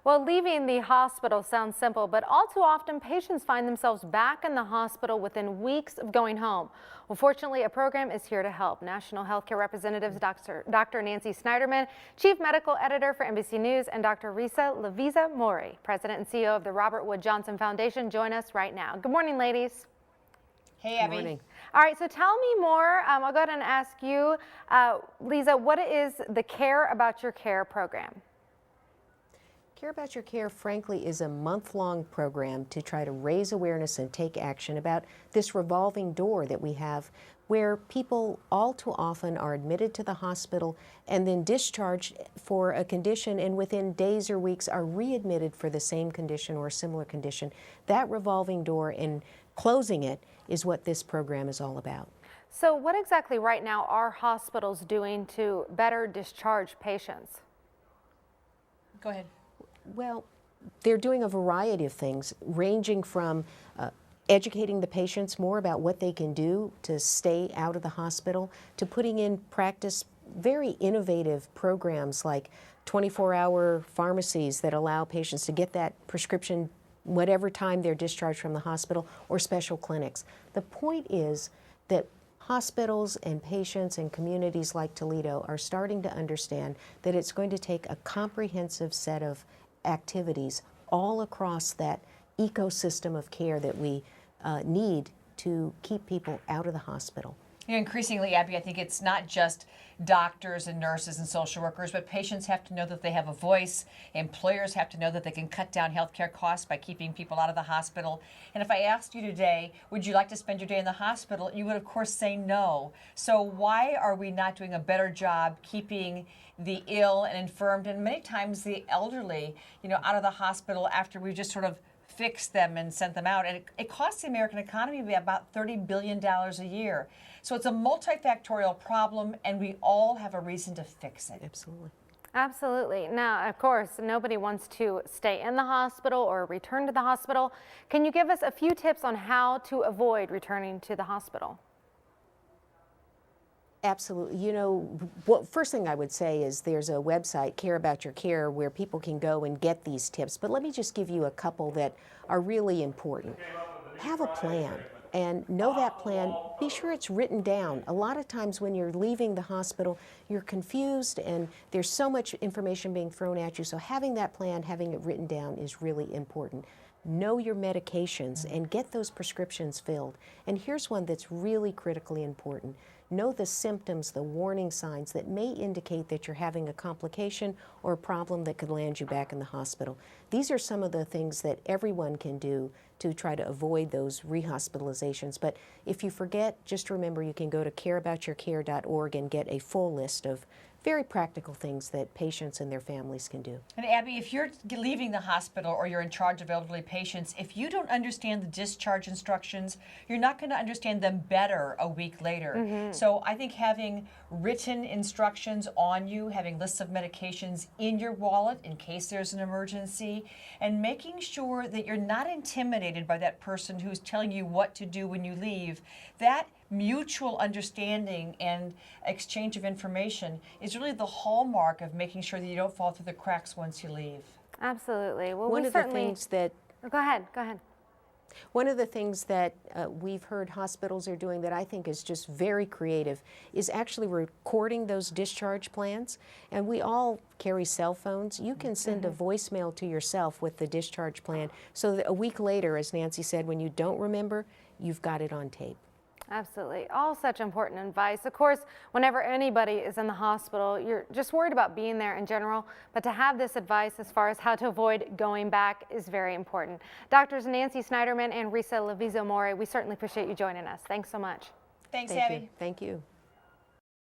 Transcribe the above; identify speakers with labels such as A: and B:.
A: Well, leaving the hospital sounds simple, but all too often patients find themselves back in the hospital within weeks of going home. Well, fortunately, a program is here to help. National Healthcare Representatives Dr. Nancy Snyderman, Chief Medical Editor for NBC News, and Dr. Risa Lavizza-Mori, President and CEO of the Robert Wood Johnson Foundation, join us right now. Good morning, ladies.
B: Hey, Abby. Good morning.
A: All right, so tell me more. I'll go ahead and ask you, Lisa, what is the Care About Your Care program?
B: Care About Your Care, frankly, is a month-long program to try to raise awareness and take action about this revolving door that we have where people all too often are admitted to the hospital and then discharged for a condition and within days or weeks are readmitted for the same condition or a similar condition. That revolving door and closing it is what this program is all about.
A: So what exactly right now are hospitals doing to better discharge patients?
C: Go ahead.
B: Well, they're doing a variety of things, ranging from educating the patients more about what they can do to stay out of the hospital, to putting in practice very innovative programs like 24-hour pharmacies that allow patients to get that prescription whatever time they're discharged from the hospital, or special clinics. The point is that hospitals and patients and communities like Toledo are starting to understand that it's going to take a comprehensive set of activities all across that ecosystem of care that we need to keep people out of the hospital.
C: You know, increasingly, Abby, I think it's not just doctors and nurses and social workers, but patients have to know that they have a voice. Employers have to know that they can cut down healthcare costs by keeping people out of the hospital. And if I asked you today, would you like to spend your day in the hospital, you would, of course, say no. So why are we not doing a better job keeping the ill and infirmed and many times the elderly, out of the hospital after we've just sort of fixed them and sent them out? And it costs the American economy about $30 billion a year. So it's a multifactorial problem, and we all have a reason to fix it.
B: Absolutely.
A: Absolutely. Now, of course, nobody wants to stay in the hospital or return to the hospital. Can you give us a few tips on how to avoid returning to the hospital?
B: Absolutely. First thing I would say is there's a website, Care About Your Care, where people can go and get these tips. But let me just give you a couple that are really important. Have a plan and know that plan. Be sure it's written down. A lot of times when you're leaving the hospital, you're confused and there's so much information being thrown at you. So having that plan, having it written down is really important. Know your medications and get those prescriptions filled. And here's one that's really critically important. Know the symptoms, the warning signs that may indicate that you're having a complication or a problem that could land you back in the hospital. These are some of the things that everyone can do to try to avoid those rehospitalizations. But if you forget, just remember you can go to careaboutyourcare.org and get a full list of very practical things that patients and their families can do.
C: And Abby, if you're leaving the hospital or you're in charge of elderly patients, if you don't understand the discharge instructions, you're not going to understand them better a week later. Mm-hmm. So I think having written instructions on you, having lists of medications in your wallet in case there's an emergency, and making sure that you're not intimidated by that person who's telling you what to do when you leave, that mutual understanding and exchange of information is really the hallmark of making sure that you don't fall through the cracks once you leave.
A: Absolutely. Well,
B: one of the things that
A: go ahead.
B: One of the things that we've heard hospitals are doing that I think is just very creative is actually recording those discharge plans. And we all carry cell phones. You can send a voicemail to yourself with the discharge plan so that a week later, as Nancy said, when you don't remember, you've got it on tape.
A: Absolutely. All such important advice. Of course, whenever anybody is in the hospital, you're just worried about being there in general, but to have this advice as far as how to avoid going back is very important. Doctors Nancy Snyderman and Risa Lavizza-Mori, we certainly appreciate you joining us. Thanks so much.
C: Thanks, Abby.
B: Thank you.